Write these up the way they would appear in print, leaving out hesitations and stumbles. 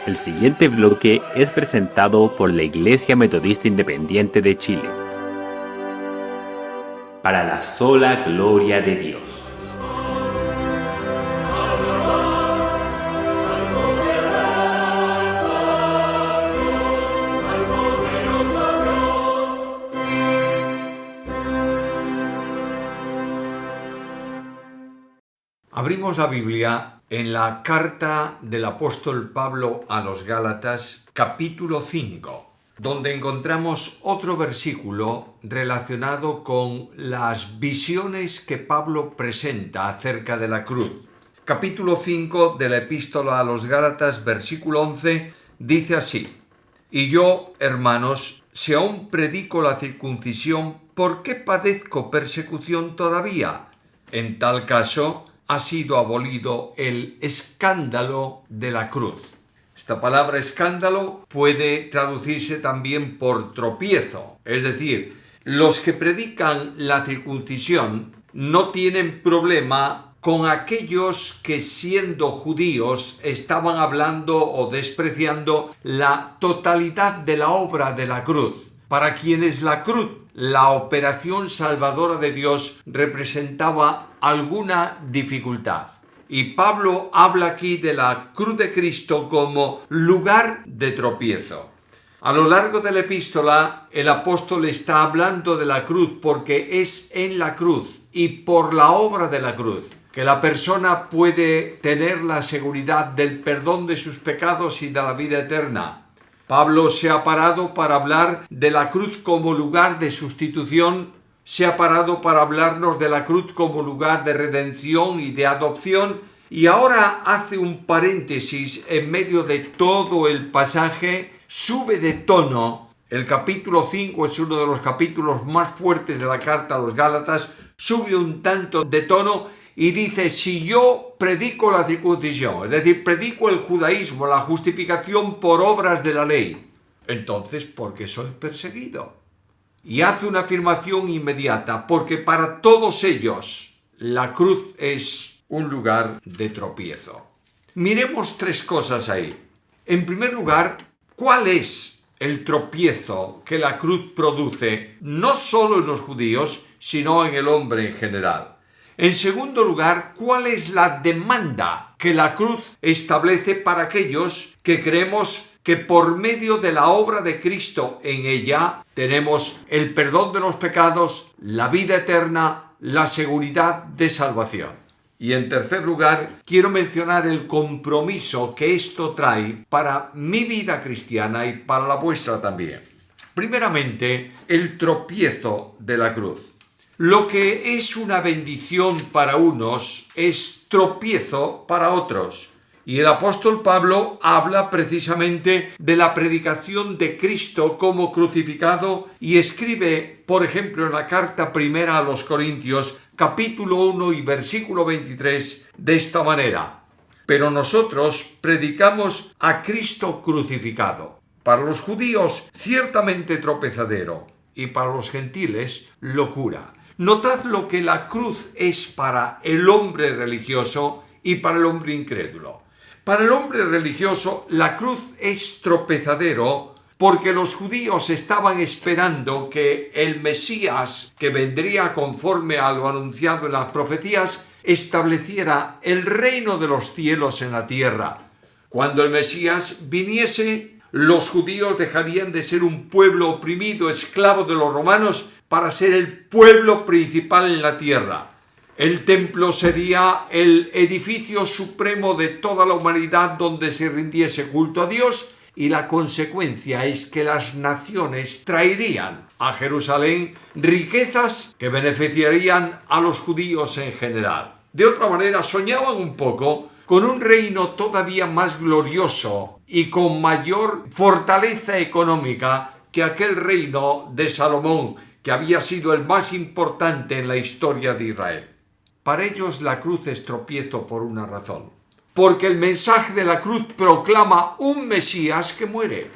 El siguiente bloque es presentado por la Iglesia Metodista Independiente de Chile. Para la sola gloria de Dios. Abrimos la Biblia en la carta del apóstol Pablo a los Gálatas, capítulo 5, donde encontramos otro versículo relacionado con las visiones que Pablo presenta acerca de la cruz. Capítulo 5 de la epístola a los Gálatas, versículo 11, dice así: Y yo, hermanos, si aún predico la circuncisión, ¿por qué padezco persecución todavía? En tal caso, ha sido abolido el escándalo de la cruz. Esta palabra escándalo puede traducirse también por tropiezo, es decir, los que predican la circuncisión no tienen problema con aquellos que, siendo judíos, estaban hablando o despreciando la totalidad de la obra de la cruz, para quienes la cruz, la operación salvadora de Dios, representaba alguna dificultad. Y Pablo habla aquí de la cruz de Cristo como lugar de tropiezo. A lo largo de la epístola, el apóstol está hablando de la cruz porque es en la cruz y por la obra de la cruz que la persona puede tener la seguridad del perdón de sus pecados y de la vida eterna. Pablo se ha parado para hablar de la cruz como lugar de sustitución, se ha parado para hablarnos de la cruz como lugar de redención y de adopción, y ahora hace un paréntesis en medio de todo el pasaje, sube de tono. El capítulo 5 es uno de los capítulos más fuertes de la carta a los Gálatas, sube un tanto de tono y dice: si yo predico la circuncisión, es decir, predico el judaísmo, la justificación por obras de la ley, entonces, ¿por qué soy perseguido? Y hace una afirmación inmediata: porque para todos ellos la cruz es un lugar de tropiezo. Miremos tres cosas ahí. En primer lugar, ¿cuál es el tropiezo que la cruz produce, no solo en los judíos, sino en el hombre en general? En segundo lugar, ¿cuál es la demanda que la cruz establece para aquellos que creemos que por medio de la obra de Cristo en ella tenemos el perdón de los pecados, la vida eterna, la seguridad de salvación? Y en tercer lugar, quiero mencionar el compromiso que esto trae para mi vida cristiana y para la vuestra también. Primeramente, el tropiezo de la cruz. Lo que es una bendición para unos es tropiezo para otros. Y el apóstol Pablo habla precisamente de la predicación de Cristo como crucificado y escribe, por ejemplo, en la carta primera a los Corintios, capítulo 1 y versículo 23, de esta manera: pero nosotros predicamos a Cristo crucificado, para los judíos ciertamente tropezadero y para los gentiles locura. Notad lo que la cruz es para el hombre religioso y para el hombre incrédulo. Para el hombre religioso, la cruz es tropezadero porque los judíos estaban esperando que el Mesías, que vendría conforme a lo anunciado en las profecías, estableciera el reino de los cielos en la tierra. Cuando el Mesías viniese, los judíos dejarían de ser un pueblo oprimido, esclavo de los romanos, para ser el pueblo principal en la tierra. El templo sería el edificio supremo de toda la humanidad donde se rindiese culto a Dios, y la consecuencia es que las naciones traerían a Jerusalén riquezas que beneficiarían a los judíos en general. De otra manera, soñaban un poco con un reino todavía más glorioso y con mayor fortaleza económica que aquel reino de Salomón, que había sido el más importante en la historia de Israel. Para ellos la cruz es tropiezo por una razón: porque el mensaje de la cruz proclama un Mesías que muere.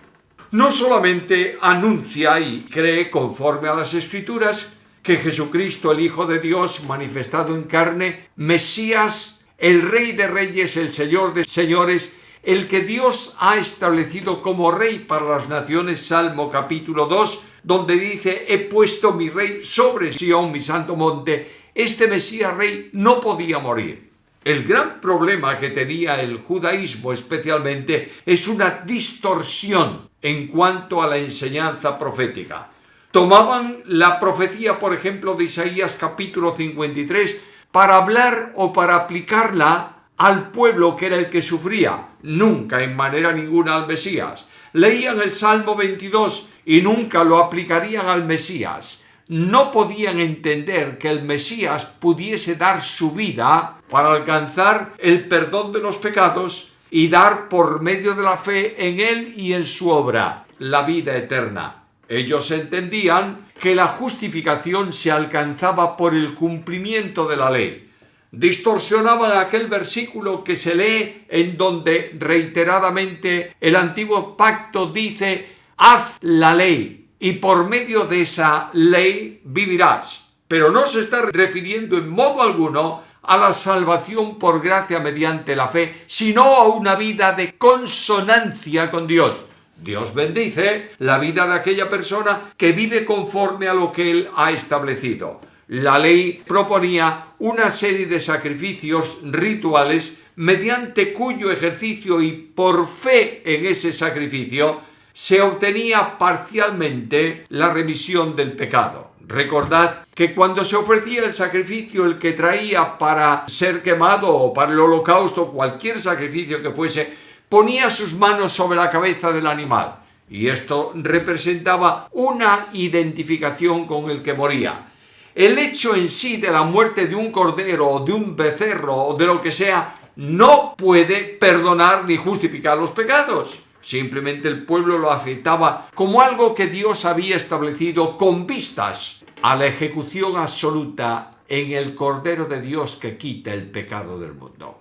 No solamente anuncia y cree conforme a las Escrituras que Jesucristo, el Hijo de Dios manifestado en carne, Mesías, el Rey de Reyes, el Señor de Señores, el que Dios ha establecido como rey para las naciones, Salmo capítulo 2, donde dice: he puesto mi rey sobre Sión, mi santo monte. Este Mesías rey no podía morir. El gran problema que tenía el judaísmo especialmente es una distorsión en cuanto a la enseñanza profética. Tomaban la profecía, por ejemplo, de Isaías capítulo 53 para hablar o para aplicarla al pueblo que era el que sufría, nunca en manera ninguna al Mesías. Leían el Salmo 22 y nunca lo aplicarían al Mesías. No podían entender que el Mesías pudiese dar su vida para alcanzar el perdón de los pecados y dar por medio de la fe en él y en su obra la vida eterna. Ellos entendían que la justificación se alcanzaba por el cumplimiento de la ley. Distorsionaban aquel versículo que se lee en donde reiteradamente el antiguo pacto dice: haz la ley y por medio de esa ley vivirás. Pero no se está refiriendo en modo alguno a la salvación por gracia mediante la fe, sino a una vida de consonancia con Dios. Dios bendice la vida de aquella persona que vive conforme a lo que Él ha establecido. La ley proponía una serie de sacrificios rituales mediante cuyo ejercicio y por fe en ese sacrificio se obtenía parcialmente la remisión del pecado. Recordad que cuando se ofrecía el sacrificio, el que traía para ser quemado o para el holocausto, cualquier sacrificio que fuese, ponía sus manos sobre la cabeza del animal. Y esto representaba una identificación con el que moría. El hecho en sí de la muerte de un cordero o de un becerro o de lo que sea no puede perdonar ni justificar los pecados. Simplemente el pueblo lo aceptaba como algo que Dios había establecido con vistas a la ejecución absoluta en el Cordero de Dios que quita el pecado del mundo.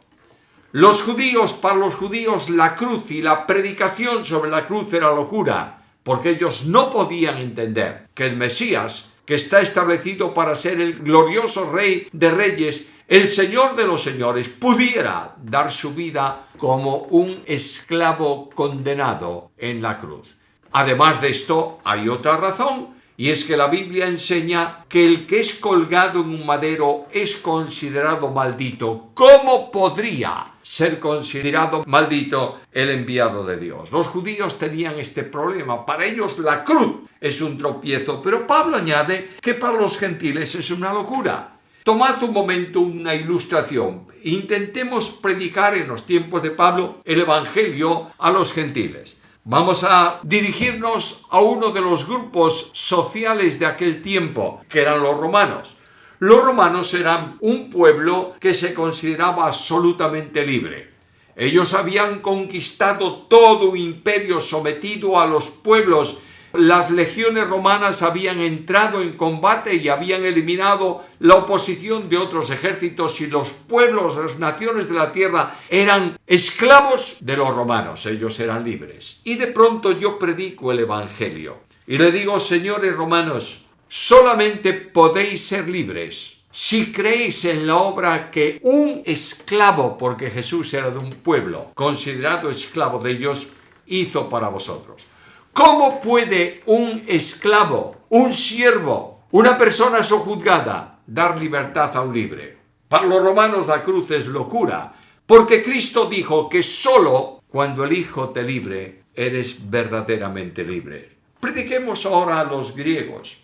Para los judíos, la cruz y la predicación sobre la cruz era locura, porque ellos no podían entender que el Mesías, que está establecido para ser el glorioso Rey de Reyes, el Señor de los Señores, pudiera dar su vida como un esclavo condenado en la cruz. Además de esto, hay otra razón, y es que la Biblia enseña que el que es colgado en un madero es considerado maldito. ¿Cómo podría ser considerado maldito el enviado de Dios? Los judíos tenían este problema. Para ellos la cruz es un tropiezo, pero Pablo añade que para los gentiles es una locura. Tomad un momento una ilustración. Intentemos predicar en los tiempos de Pablo el Evangelio a los gentiles. Vamos a dirigirnos a uno de los grupos sociales de aquel tiempo, que eran los romanos. Los romanos eran un pueblo que se consideraba absolutamente libre. Ellos habían conquistado todo un imperio sometido a los pueblos. Las legiones romanas habían entrado en combate y habían eliminado la oposición de otros ejércitos, y los pueblos, las naciones de la tierra eran esclavos de los romanos. Ellos eran libres. Y de pronto yo predico el Evangelio y le digo: señores romanos, solamente podéis ser libres si creéis en la obra que un esclavo, porque Jesús era de un pueblo considerado esclavo de ellos, hizo para vosotros. ¿Cómo puede un esclavo, un siervo, una persona sojuzgada dar libertad a un libre? Para los romanos la cruz es locura, porque Cristo dijo que solo cuando el Hijo te libre eres verdaderamente libre. Prediquemos ahora a los griegos.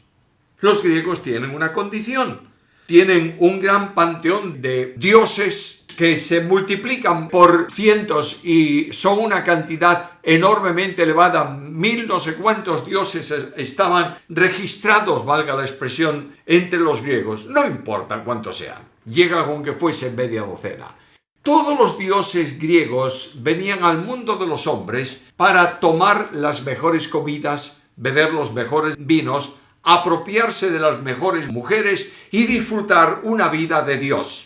Los griegos tienen una condición. Tienen un gran panteón de dioses que se multiplican por cientos y son una cantidad enormemente elevada. 1000 no sé cuántos dioses estaban registrados, valga la expresión, entre los griegos. No importa cuántos sean, llega con que fuese media docena. Todos los dioses griegos venían al mundo de los hombres para tomar las mejores comidas, beber los mejores vinos, apropiarse de las mejores mujeres y disfrutar una vida de Dios.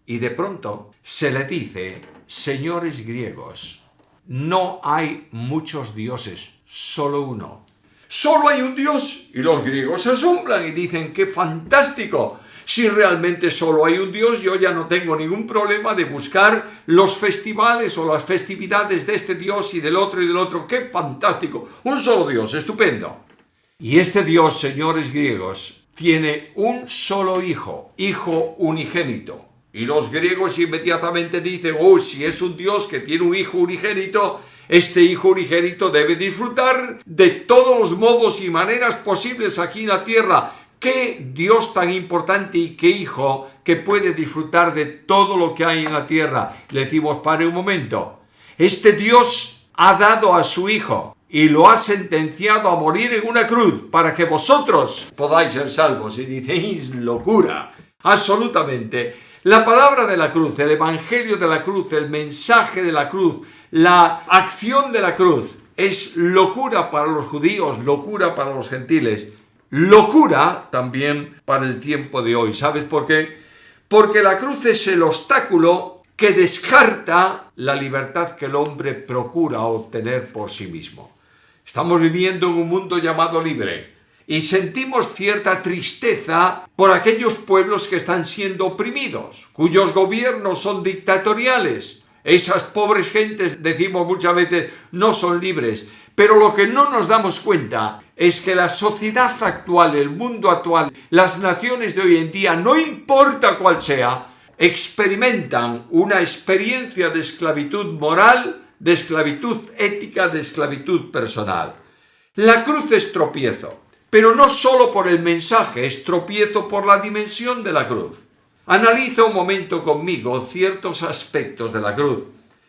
Y de pronto se le dice: señores griegos, no hay muchos dioses, solo uno. Solo hay un Dios. Y los griegos se asombran y dicen: ¡qué fantástico! Si realmente solo hay un Dios, yo ya no tengo ningún problema de buscar los festivales o las festividades de este Dios y del otro y del otro. ¡Qué fantástico! Un solo Dios, estupendo. Y este Dios, señores griegos, tiene un solo hijo, hijo unigénito. Y los griegos inmediatamente dicen, si es un Dios que tiene un hijo unigénito, este hijo unigénito debe disfrutar de todos los modos y maneras posibles aquí en la tierra. ¿Qué Dios tan importante y qué hijo que puede disfrutar de todo lo que hay en la tierra? Le decimos, pare un momento. Este Dios ha dado a su hijo y lo ha sentenciado a morir en una cruz para que vosotros podáis ser salvos. Y diréis, locura. Absolutamente. La palabra de la cruz, el evangelio de la cruz, el mensaje de la cruz, la acción de la cruz es locura para los judíos, locura para los gentiles, locura también para el tiempo de hoy. ¿Sabes por qué? Porque la cruz es el obstáculo que descarta la libertad que el hombre procura obtener por sí mismo. Estamos viviendo en un mundo llamado libre y sentimos cierta tristeza por aquellos pueblos que están siendo oprimidos, cuyos gobiernos son dictatoriales. Esas pobres gentes, decimos muchas veces, no son libres. Pero lo que no nos damos cuenta es que la sociedad actual, el mundo actual, las naciones de hoy en día, no importa cuál sea, experimentan una experiencia de esclavitud moral, de esclavitud ética, de esclavitud personal. La cruz es tropiezo, pero no solo por el mensaje, es tropiezo por la dimensión de la cruz. Analiza un momento conmigo ciertos aspectos de la cruz.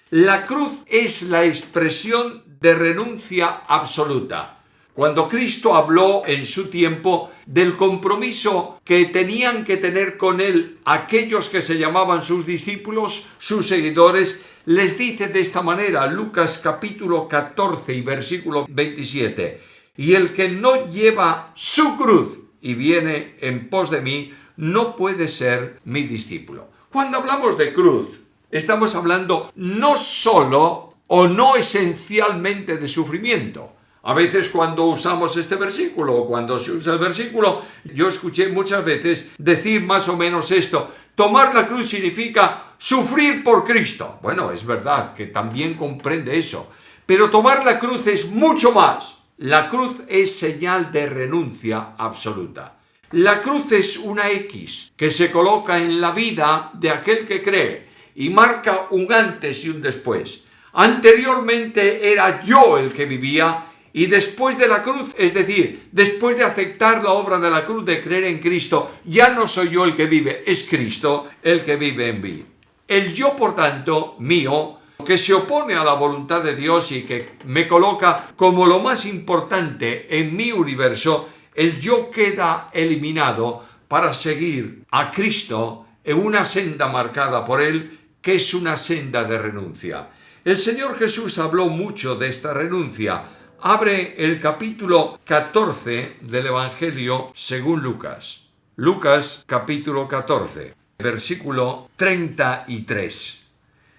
La cruz es la expresión de renuncia absoluta. Cuando Cristo habló en su tiempo del compromiso que tenían que tener con él aquellos que se llamaban sus discípulos, sus seguidores, les dice de esta manera, Lucas capítulo 14 y versículo 27, y el que no lleva su cruz y viene en pos de mí, no puede ser mi discípulo. Cuando hablamos de cruz, estamos hablando no solo o no esencialmente de sufrimiento. A veces cuando usamos este versículo o cuando se usa el versículo, yo escuché muchas veces decir más o menos esto: tomar la cruz significa sufrir por Cristo. Bueno, es verdad que también comprende eso, pero tomar la cruz es mucho más. La cruz es señal de renuncia absoluta. La cruz es una X que se coloca en la vida de aquel que cree y marca un antes y un después. Anteriormente era yo el que vivía y después de la cruz, es decir, después de aceptar la obra de la cruz, de creer en Cristo, ya no soy yo el que vive, es Cristo el que vive en mí. El yo, por tanto, mío, que se opone a la voluntad de Dios y que me coloca como lo más importante en mi universo, el yo queda eliminado para seguir a Cristo en una senda marcada por él, que es una senda de renuncia. El Señor Jesús habló mucho de esta renuncia. Abre el capítulo 14 del Evangelio según Lucas. Lucas capítulo 14, versículo 33.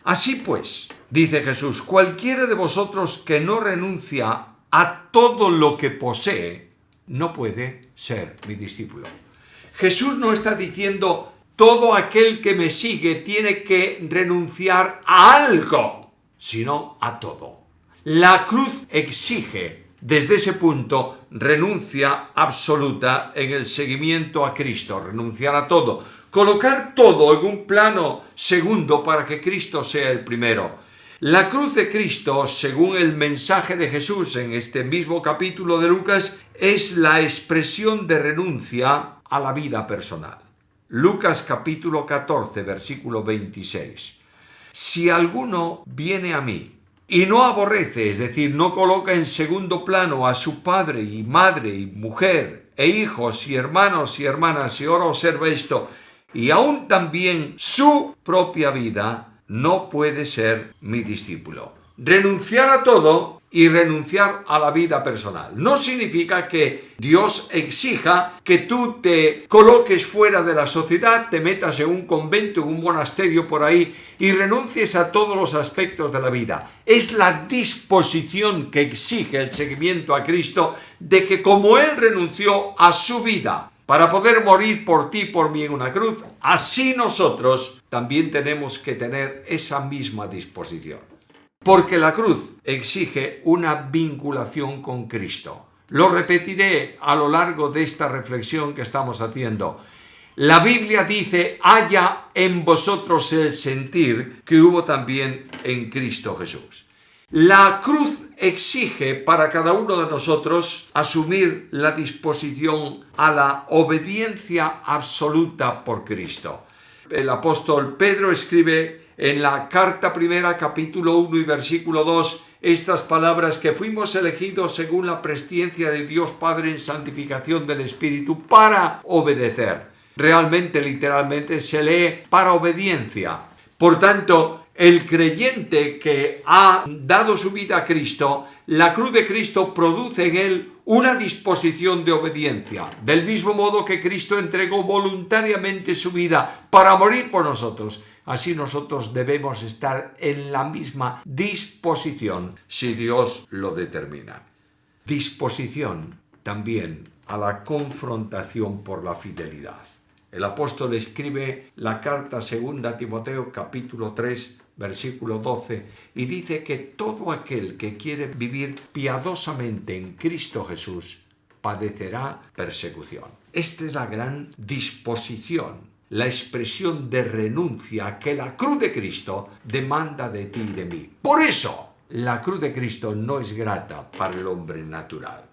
Así pues, dice Jesús, cualquiera de vosotros que no renuncia a todo lo que posee, no puede ser mi discípulo. Jesús no está diciendo todo aquel que me sigue tiene que renunciar a algo, sino a todo. La cruz exige, desde ese punto, renuncia absoluta en el seguimiento a Cristo, renunciar a todo, colocar todo en un plano segundo para que Cristo sea el primero. La cruz de Cristo, según el mensaje de Jesús en este mismo capítulo de Lucas, es la expresión de renuncia a la vida personal. Lucas capítulo 14, versículo 26. Si alguno viene a mí y no aborrece, es decir, no coloca en segundo plano a su padre y madre y mujer e hijos y hermanos y hermanas, y ahora observa esto, y aún también su propia vida, no puede ser mi discípulo. Renunciar a todo y renunciar a la vida personal. No significa que Dios exija que tú te coloques fuera de la sociedad, te metas en un convento, en un monasterio por ahí y renuncies a todos los aspectos de la vida. Es la disposición que exige el seguimiento a Cristo de que como Él renunció a su vida para poder morir por ti y por mí en una cruz, así nosotros también tenemos que tener esa misma disposición. Porque la cruz exige una vinculación con Cristo. Lo repetiré a lo largo de esta reflexión que estamos haciendo. La Biblia dice: haya en vosotros el sentir que hubo también en Cristo Jesús. La cruz exige para cada uno de nosotros asumir la disposición a la obediencia absoluta por Cristo. El apóstol Pedro escribe en la carta primera, capítulo 1 y versículo 2, estas palabras: que fuimos elegidos según la presciencia de Dios Padre en santificación del Espíritu para obedecer. Realmente, literalmente, se lee para obediencia. Por tanto, el creyente que ha dado su vida a Cristo, la cruz de Cristo produce en él una disposición de obediencia. Del mismo modo que Cristo entregó voluntariamente su vida para morir por nosotros, así nosotros debemos estar en la misma disposición si Dios lo determina. Disposición también a la confrontación por la fidelidad. El apóstol escribe la carta segunda a Timoteo, capítulo 3, versículo 12, y dice que todo aquel que quiere vivir piadosamente en Cristo Jesús padecerá persecución. Esta es la gran disposición, la expresión de renuncia que la cruz de Cristo demanda de ti y de mí. Por eso, la cruz de Cristo no es grata para el hombre natural.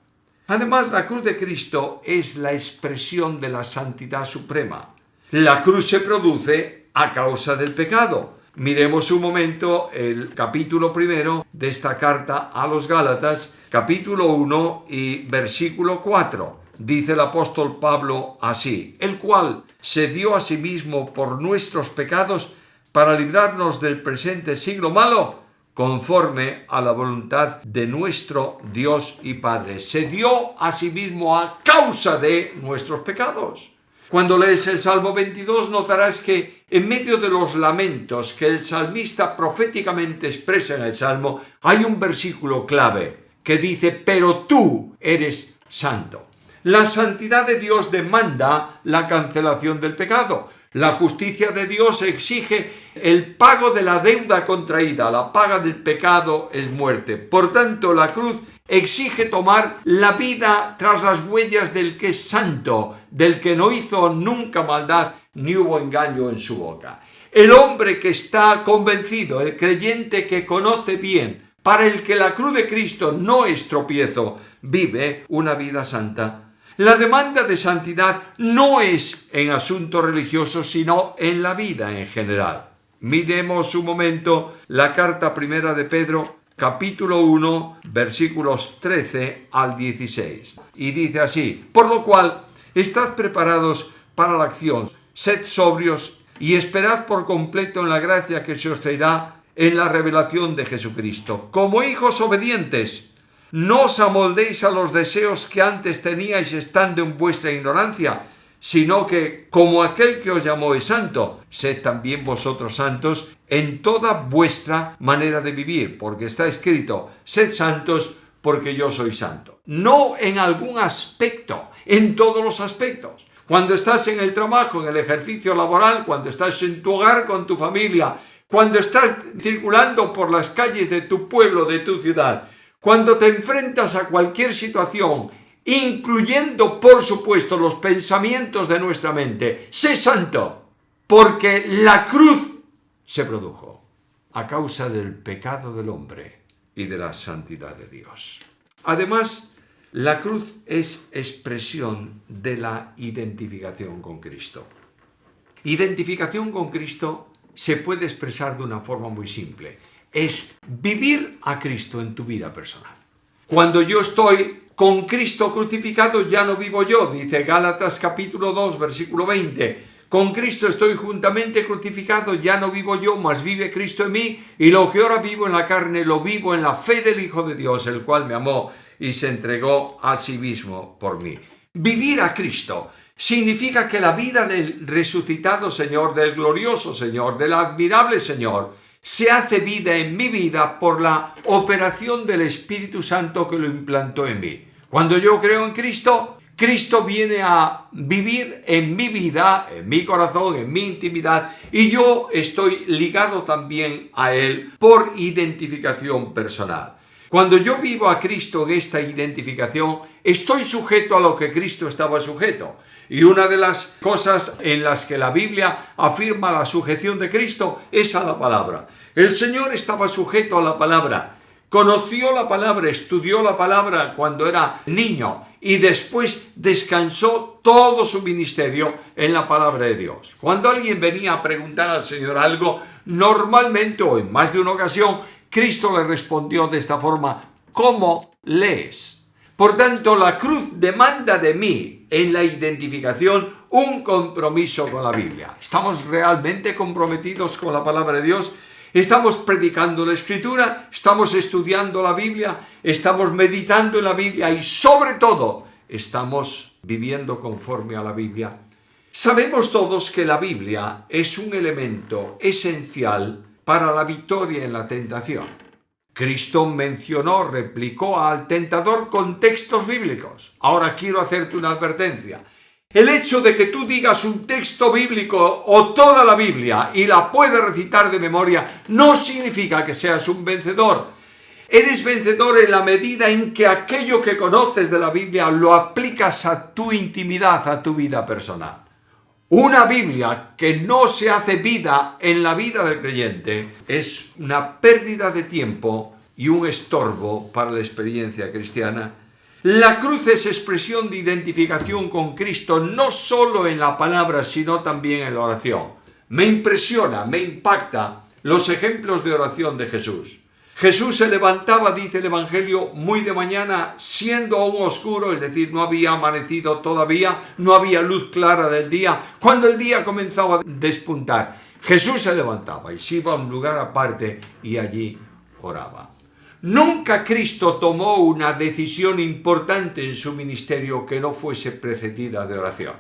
Además, la cruz de Cristo es la expresión de la santidad suprema. La cruz se produce a causa del pecado. Miremos un momento el capítulo primero de esta carta a los Gálatas, capítulo 1 y versículo 4. Dice el apóstol Pablo así: el cual se dio a sí mismo por nuestros pecados para librarnos del presente siglo malo, conforme a la voluntad de nuestro Dios y Padre. Se dio a sí mismo a causa de nuestros pecados. Cuando lees el Salmo 22 notarás que en medio de los lamentos que el salmista proféticamente expresa en el Salmo, hay un versículo clave que dice: pero tú eres santo. La santidad de Dios demanda la cancelación del pecado. La justicia de Dios exige el pago de la deuda contraída. La paga del pecado es muerte. Por tanto, la cruz exige tomar la vida tras las huellas del que es santo, del que no hizo nunca maldad ni hubo engaño en su boca. El hombre que está convencido, el creyente que conoce bien, para el que la cruz de Cristo no es tropiezo, vive una vida santa. La demanda de santidad no es en asuntos religiosos, sino en la vida en general. Miremos un momento la carta primera de Pedro, capítulo 1, versículos 13 al 16. Y dice así: por lo cual, estad preparados para la acción, sed sobrios y esperad por completo en la gracia que se os traerá en la revelación de Jesucristo. Como hijos obedientes, no os amoldéis a los deseos que antes teníais estando en vuestra ignorancia, sino que, como aquel que os llamó es santo, sed también vosotros santos en toda vuestra manera de vivir, porque está escrito: sed santos porque yo soy santo. No en algún aspecto, en todos los aspectos. Cuando estás en el trabajo, en el ejercicio laboral, cuando estás en tu hogar con tu familia, cuando estás circulando por las calles de tu pueblo, de tu ciudad, cuando te enfrentas a cualquier situación, incluyendo, por supuesto, los pensamientos de nuestra mente, sé santo, porque la cruz se produjo a causa del pecado del hombre y de la santidad de Dios. Además, la cruz es expresión de la identificación con Cristo. Identificación con Cristo se puede expresar de una forma muy simple. Es vivir a Cristo en tu vida personal. Cuando yo estoy con Cristo crucificado, ya no vivo yo, dice Gálatas capítulo 2, versículo 20. Con Cristo estoy juntamente crucificado, ya no vivo yo, mas vive Cristo en mí, y lo que ahora vivo en la carne, lo vivo en la fe del Hijo de Dios, el cual me amó y se entregó a sí mismo por mí. Vivir a Cristo significa que la vida del resucitado Señor, del glorioso Señor, del admirable Señor, se hace vida en mi vida por la operación del Espíritu Santo que lo implantó en mí. Cuando yo creo en Cristo, Cristo viene a vivir en mi vida, en mi corazón, en mi intimidad, y yo estoy ligado también a Él por identificación personal. Cuando yo vivo a Cristo en esta identificación, estoy sujeto a lo que Cristo estaba sujeto. Y una de las cosas en las que la Biblia afirma la sujeción de Cristo es a la palabra. El Señor estaba sujeto a la palabra. Conoció la palabra, estudió la palabra cuando era niño y después descansó todo su ministerio en la palabra de Dios. Cuando alguien venía a preguntar al Señor algo, normalmente o en más de una ocasión, Cristo le respondió de esta forma: ¿cómo lees? Por tanto, la cruz demanda de mí en la identificación un compromiso con la Biblia. ¿Estamos realmente comprometidos con la palabra de Dios? ¿Estamos predicando la Escritura? ¿Estamos estudiando la Biblia? ¿Estamos meditando en la Biblia? Y sobre todo, ¿estamos viviendo conforme a la Biblia? Sabemos todos que la Biblia es un elemento esencial para la victoria en la tentación. Cristo replicó al tentador con textos bíblicos. Ahora quiero hacerte una advertencia. El hecho de que tú digas un texto bíblico o toda la Biblia y la puedes recitar de memoria no significa que seas un vencedor. Eres vencedor en la medida en que aquello que conoces de la Biblia lo aplicas a tu intimidad, a tu vida personal. Una Biblia que no se hace vida en la vida del creyente es una pérdida de tiempo y un estorbo para la experiencia cristiana. La cruz es expresión de identificación con Cristo no solo en la palabra, sino también en la oración. Me impresiona, me impacta los ejemplos de oración de Jesús. Jesús se levantaba, dice el Evangelio, muy de mañana, siendo aún oscuro, es decir, no había amanecido todavía, no había luz clara del día. Cuando el día comenzaba a despuntar, Jesús se levantaba y se iba a un lugar aparte y allí oraba. Nunca Cristo tomó una decisión importante en su ministerio que no fuese precedida de oración.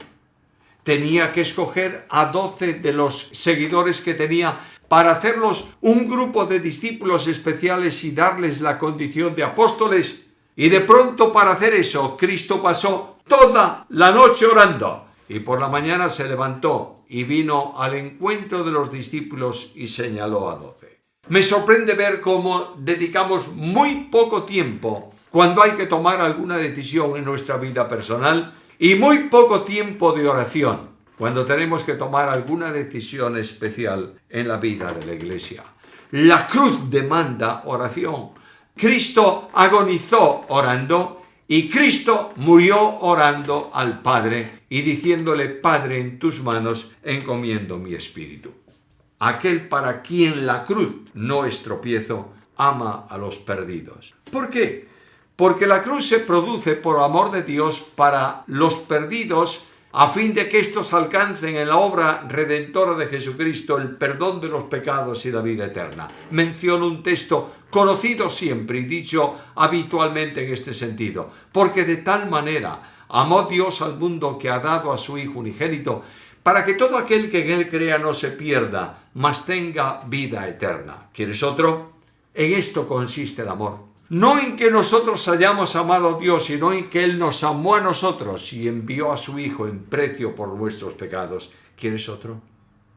Tenía que escoger a 12 de los seguidores que tenía para hacerlos un grupo de discípulos especiales y darles la condición de apóstoles. Y de pronto, para hacer eso, Cristo pasó toda la noche orando. Y por la mañana se levantó y vino al encuentro de los discípulos y señaló a 12. Me sorprende ver cómo dedicamos muy poco tiempo cuando hay que tomar alguna decisión en nuestra vida personal y muy poco tiempo de oración cuando tenemos que tomar alguna decisión especial en la vida de la iglesia. La cruz demanda oración. Cristo agonizó orando y Cristo murió orando al Padre y diciéndole: Padre, en tus manos encomiendo mi espíritu. Aquel para quien la cruz no es tropiezo, ama a los perdidos. ¿Por qué? Porque la cruz se produce por amor de Dios para los perdidos, a fin de que éstos alcancen en la obra redentora de Jesucristo el perdón de los pecados y la vida eterna. Menciono un texto conocido siempre y dicho habitualmente en este sentido. Porque de tal manera amó Dios al mundo que ha dado a su Hijo unigénito, para que todo aquel que en él crea no se pierda, mas tenga vida eterna. ¿Quieres otro? En esto consiste el amor. No en que nosotros hayamos amado a Dios, sino en que Él nos amó a nosotros y envió a su Hijo en precio por nuestros pecados. ¿Quieres otro?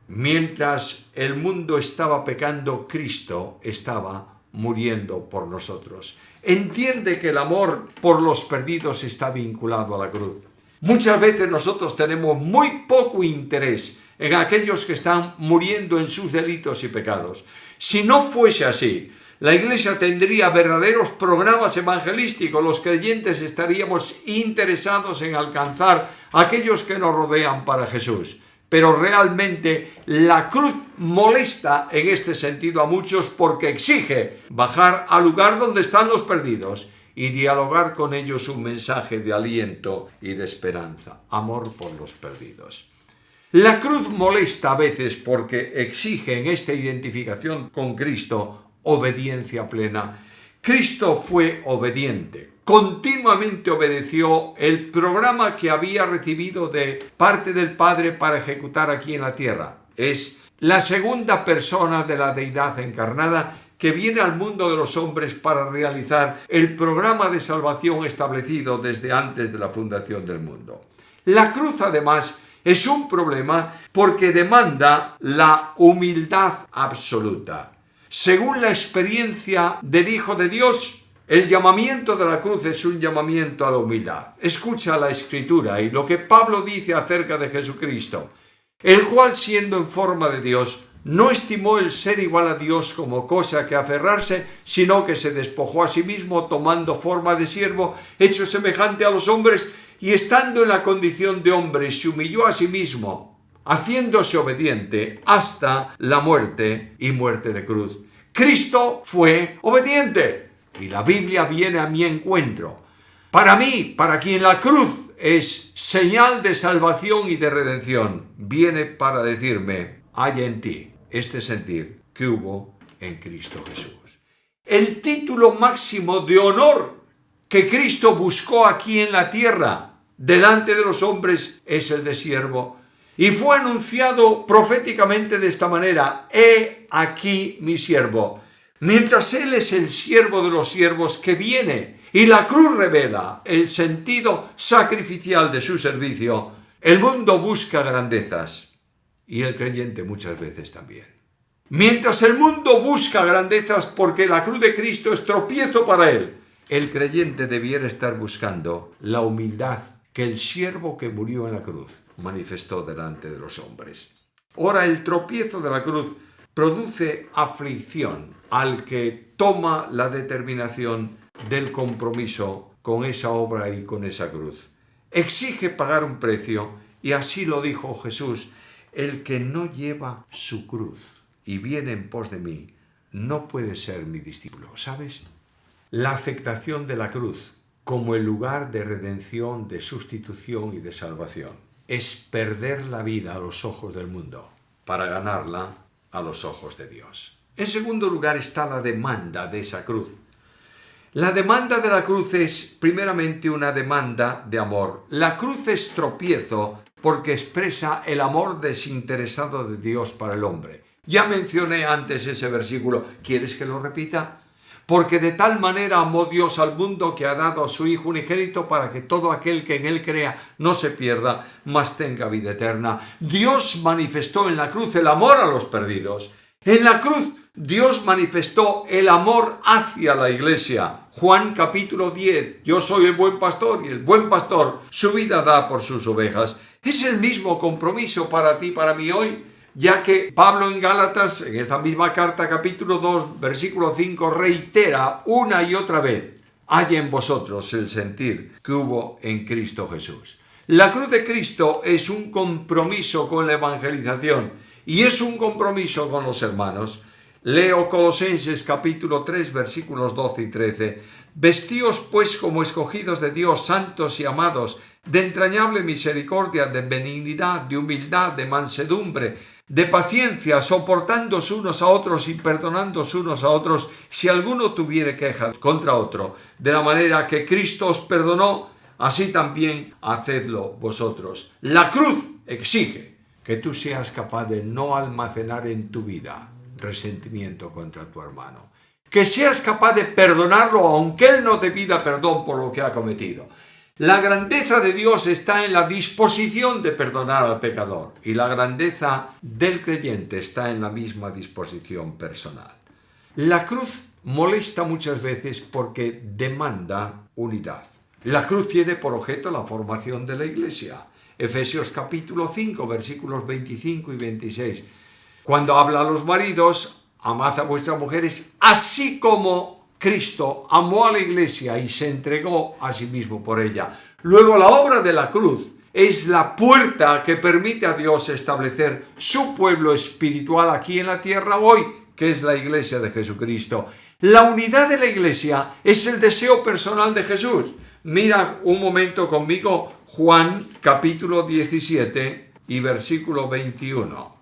Mientras el mundo estaba pecando, Cristo estaba muriendo por nosotros. Entiende que el amor por los perdidos está vinculado a la cruz. Muchas veces nosotros tenemos muy poco interés en aquellos que están muriendo en sus delitos y pecados. Si no fuese así, la Iglesia tendría verdaderos programas evangelísticos. Los creyentes estaríamos interesados en alcanzar a aquellos que nos rodean para Jesús. Pero realmente la cruz molesta en este sentido a muchos porque exige bajar al lugar donde están los perdidos y dialogar con ellos un mensaje de aliento y de esperanza, amor por los perdidos. La cruz molesta a veces porque exige en esta identificación con Cristo obediencia plena. Cristo fue obediente, continuamente obedeció el programa que había recibido de parte del Padre para ejecutar aquí en la tierra. Es la segunda persona de la deidad encarnada que viene al mundo de los hombres para realizar el programa de salvación establecido desde antes de la fundación del mundo. La cruz, además, es un problema porque demanda la humildad absoluta. Según la experiencia del Hijo de Dios, el llamamiento de la cruz es un llamamiento a la humildad. Escucha la Escritura y lo que Pablo dice acerca de Jesucristo, el cual, siendo en forma de Dios, no estimó el ser igual a Dios como cosa que aferrarse, sino que se despojó a sí mismo, tomando forma de siervo, hecho semejante a los hombres, y estando en la condición de hombre, se humilló a sí mismo, haciéndose obediente hasta la muerte y muerte de cruz. Cristo fue obediente, y la Biblia viene a mi encuentro. Para mí, para quien la cruz es señal de salvación y de redención, viene para decirme: hay en ti este sentir que hubo en Cristo Jesús. El título máximo de honor que Cristo buscó aquí en la tierra, delante de los hombres, es el de siervo. Y fue anunciado proféticamente de esta manera: he aquí mi siervo. Mientras Él es el siervo de los siervos que viene, y la cruz revela el sentido sacrificial de su servicio, el mundo busca grandezas, y el creyente muchas veces también. Mientras el mundo busca grandezas porque la cruz de Cristo es tropiezo para él, el creyente debiera estar buscando la humildad que el siervo que murió en la cruz manifestó delante de los hombres. Ahora, el tropiezo de la cruz produce aflicción al que toma la determinación del compromiso con esa obra y con esa cruz. Exige pagar un precio, y así lo dijo Jesús: el que no lleva su cruz y viene en pos de mí, no puede ser mi discípulo. ¿Sabes? La aceptación de la cruz como el lugar de redención, de sustitución y de salvación es perder la vida a los ojos del mundo para ganarla a los ojos de Dios. En segundo lugar está la demanda de esa cruz. La demanda de la cruz es primeramente una demanda de amor. La cruz es tropiezo porque expresa el amor desinteresado de Dios para el hombre. Ya mencioné antes ese versículo. ¿Quieres que lo repita? Porque de tal manera amó Dios al mundo que ha dado a su Hijo unigénito para que todo aquel que en él crea no se pierda, mas tenga vida eterna. Dios manifestó en la cruz el amor a los perdidos. En la cruz Dios manifestó el amor hacia la iglesia. Juan capítulo 10, yo soy el buen pastor y el buen pastor su vida da por sus ovejas. Es el mismo compromiso para ti y para mí hoy, ya que Pablo en Gálatas, en esta misma carta, capítulo 2, versículo 5, reitera una y otra vez: hay en vosotros el sentir que hubo en Cristo Jesús. La cruz de Cristo es un compromiso con la evangelización y es un compromiso con los hermanos. Leo Colosenses capítulo 3, versículos 12 y 13. Vestíos pues como escogidos de Dios, santos y amados, de entrañable misericordia, de benignidad, de humildad, de mansedumbre, de paciencia, soportándoos unos a otros y perdonándoos unos a otros, si alguno tuviere queja contra otro. De la manera que Cristo os perdonó, así también hacedlo vosotros. La cruz exige que tú seas capaz de no almacenar en tu vida resentimiento contra tu hermano. Que seas capaz de perdonarlo aunque él no te pida perdón por lo que ha cometido. La grandeza de Dios está en la disposición de perdonar al pecador, y la grandeza del creyente está en la misma disposición personal. La cruz molesta muchas veces porque demanda unidad. La cruz tiene por objeto la formación de la iglesia. Efesios capítulo 5, versículos 25 y 26. Cuando habla a los maridos: amad a vuestras mujeres, así como Cristo amó a la iglesia y se entregó a sí mismo por ella. Luego, la obra de la cruz es la puerta que permite a Dios establecer su pueblo espiritual aquí en la tierra hoy, que es la iglesia de Jesucristo. La unidad de la iglesia es el deseo personal de Jesús. Mira un momento conmigo Juan capítulo 17 y versículo 21.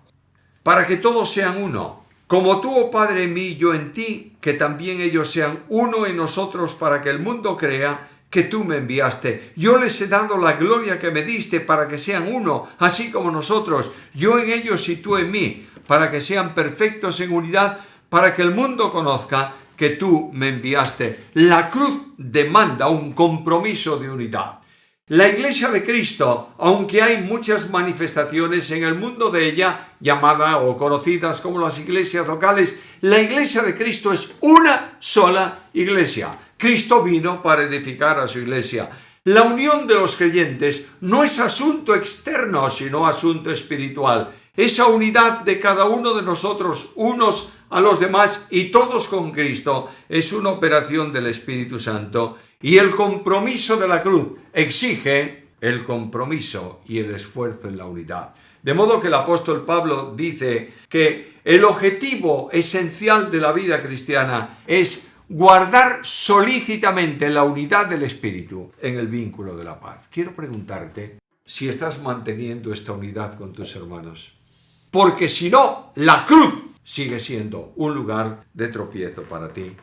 Para que todos sean uno, como tú, oh Padre, en mí y yo en ti, que también ellos sean uno en nosotros, para que el mundo crea que tú me enviaste. Yo les he dado la gloria que me diste, para que sean uno, así como nosotros, yo en ellos y tú en mí, para que sean perfectos en unidad, para que el mundo conozca que tú me enviaste. La cruz demanda un compromiso de unidad. La Iglesia de Cristo, aunque hay muchas manifestaciones en el mundo de ella, llamada o conocidas como las iglesias locales, la Iglesia de Cristo es una sola iglesia. Cristo vino para edificar a su iglesia. La unión de los creyentes no es asunto externo, sino asunto espiritual. Esa unidad de cada uno de nosotros, unos a los demás y todos con Cristo, es una operación del Espíritu Santo. Y el compromiso de la cruz exige el compromiso y el esfuerzo en la unidad. De modo que el apóstol Pablo dice que el objetivo esencial de la vida cristiana es guardar solícitamente la unidad del Espíritu en el vínculo de la paz. Quiero preguntarte si estás manteniendo esta unidad con tus hermanos. Porque si no, la cruz sigue siendo un lugar de tropiezo para ti.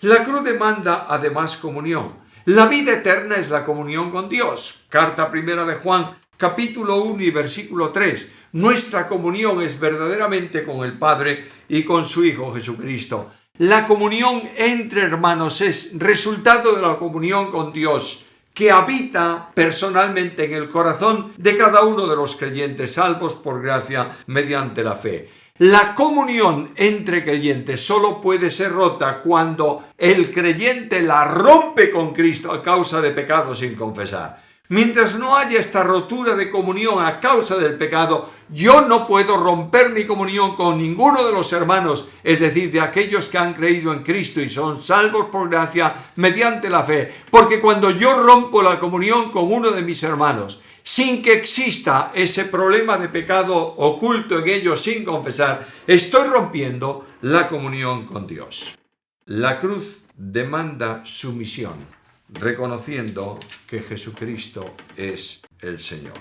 La cruz demanda además comunión. La vida eterna es la comunión con Dios. Carta primera de Juan, capítulo 1 y versículo 3. Nuestra comunión es verdaderamente con el Padre y con su Hijo Jesucristo. La comunión entre hermanos es resultado de la comunión con Dios, que habita personalmente en el corazón de cada uno de los creyentes salvos por gracia mediante la fe. La comunión entre creyentes solo puede ser rota cuando el creyente la rompe con Cristo a causa de pecados sin confesar. Mientras no haya esta rotura de comunión a causa del pecado, yo no puedo romper mi comunión con ninguno de los hermanos, es decir, de aquellos que han creído en Cristo y son salvos por gracia mediante la fe. Porque cuando yo rompo la comunión con uno de mis hermanos, sin que exista ese problema de pecado oculto en ellos sin confesar, estoy rompiendo la comunión con Dios. La cruz demanda sumisión, reconociendo que Jesucristo es el Señor.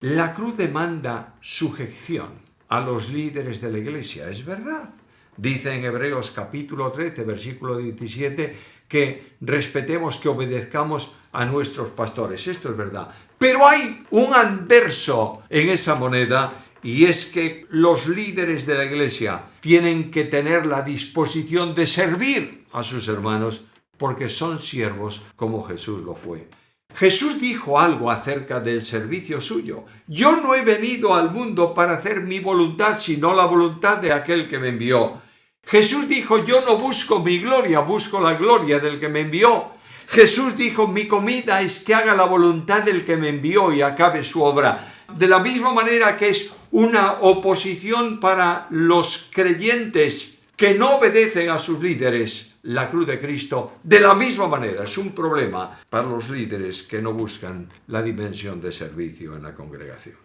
La cruz demanda sujeción a los líderes de la iglesia, es verdad. Dice en Hebreos capítulo 13, versículo 17, que respetemos, que obedezcamos a nuestros pastores. Esto es verdad. Pero hay un anverso en esa moneda, y es que los líderes de la iglesia tienen que tener la disposición de servir a sus hermanos, porque son siervos como Jesús lo fue. Jesús dijo algo acerca del servicio suyo. Yo no he venido al mundo para hacer mi voluntad, sino la voluntad de aquel que me envió. Jesús dijo, yo no busco mi gloria, busco la gloria del que me envió. Jesús dijo, mi comida es que haga la voluntad del que me envió y acabe su obra. De la misma manera que es una oposición para los creyentes que no obedecen a sus líderes, la cruz de Cristo, de la misma manera es un problema para los líderes que no buscan la dimensión de servicio en la congregación.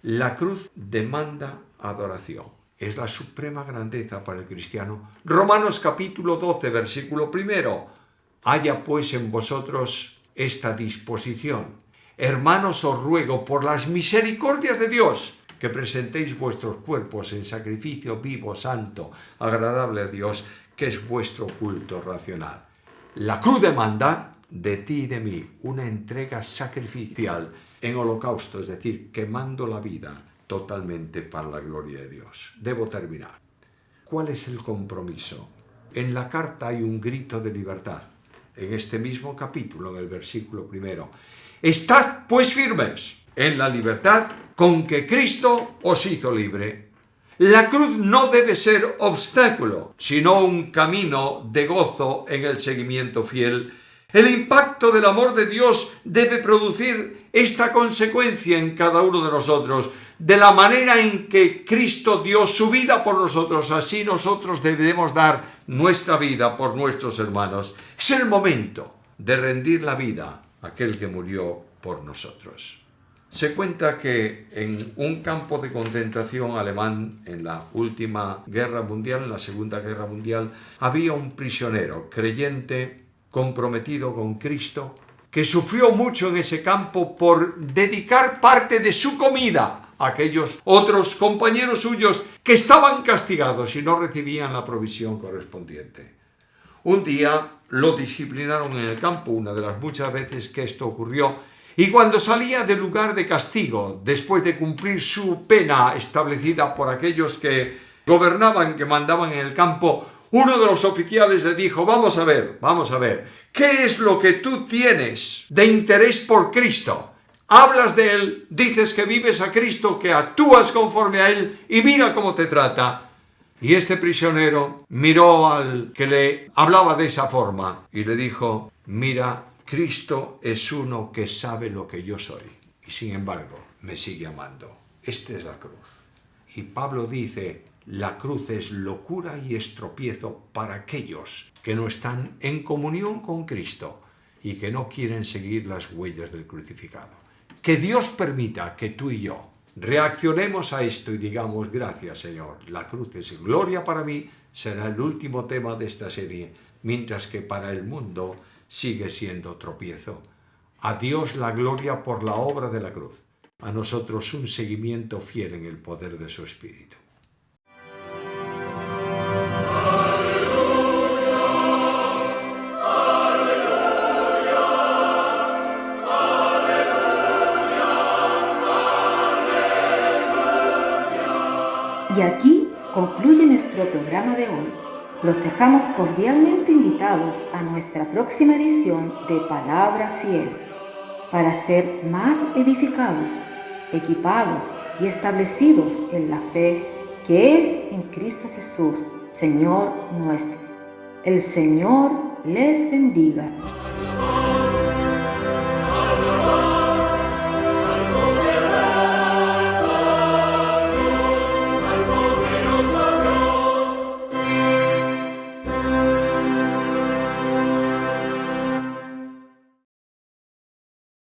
La cruz demanda adoración. Es la suprema grandeza para el cristiano. Romanos capítulo 12, versículo 1. Haya pues en vosotros esta disposición. Hermanos, os ruego por las misericordias de Dios que presentéis vuestros cuerpos en sacrificio vivo, santo, agradable a Dios, que es vuestro culto racional. La cruz demanda de ti y de mí una entrega sacrificial en holocausto, es decir, quemando la vida totalmente para la gloria de Dios. Debo terminar. ¿Cuál es el compromiso? En la carta hay un grito de libertad. En este mismo capítulo, en el versículo 1. Estad pues firmes en la libertad con que Cristo os hizo libre. La cruz no debe ser obstáculo, sino un camino de gozo en el seguimiento fiel. El impacto del amor de Dios debe producir esta consecuencia en cada uno de nosotros. De la manera en que Cristo dio su vida por nosotros, así nosotros debemos dar nuestra vida por nuestros hermanos. Es el momento de rendir la vida a aquel que murió por nosotros. Se cuenta que en un campo de concentración alemán en la última guerra mundial, en la Segunda Guerra Mundial, había un prisionero creyente comprometido con Cristo que sufrió mucho en ese campo por dedicar parte de su comida a aquellos otros compañeros suyos que estaban castigados y no recibían la provisión correspondiente. Un día lo disciplinaron en el campo, una de las muchas veces que esto ocurrió, y cuando salía del lugar de castigo, después de cumplir su pena establecida por aquellos que gobernaban, que mandaban en el campo, uno de los oficiales le dijo: vamos a ver, ¿qué es lo que tú tienes de interés por Cristo? Hablas de Él, dices que vives a Cristo, que actúas conforme a Él, y mira cómo te trata. Y este prisionero miró al que le hablaba de esa forma y le dijo: mira, Cristo es uno que sabe lo que yo soy, y sin embargo me sigue amando. Esta es la cruz. Y Pablo dice: la cruz es locura y estropiezo para aquellos que no están en comunión con Cristo y que no quieren seguir las huellas del crucificado. Que Dios permita que tú y yo reaccionemos a esto y digamos: gracias, Señor, la cruz es gloria para mí, será el último tema de esta serie, mientras que para el mundo sigue siendo tropiezo. A Dios la gloria por la obra de la cruz, a nosotros un seguimiento fiel en el poder de su Espíritu. Y aquí concluye nuestro programa de hoy. Los dejamos cordialmente invitados a nuestra próxima edición de Palabra Fiel, para ser más edificados, equipados y establecidos en la fe que es en Cristo Jesús, Señor nuestro. El Señor les bendiga.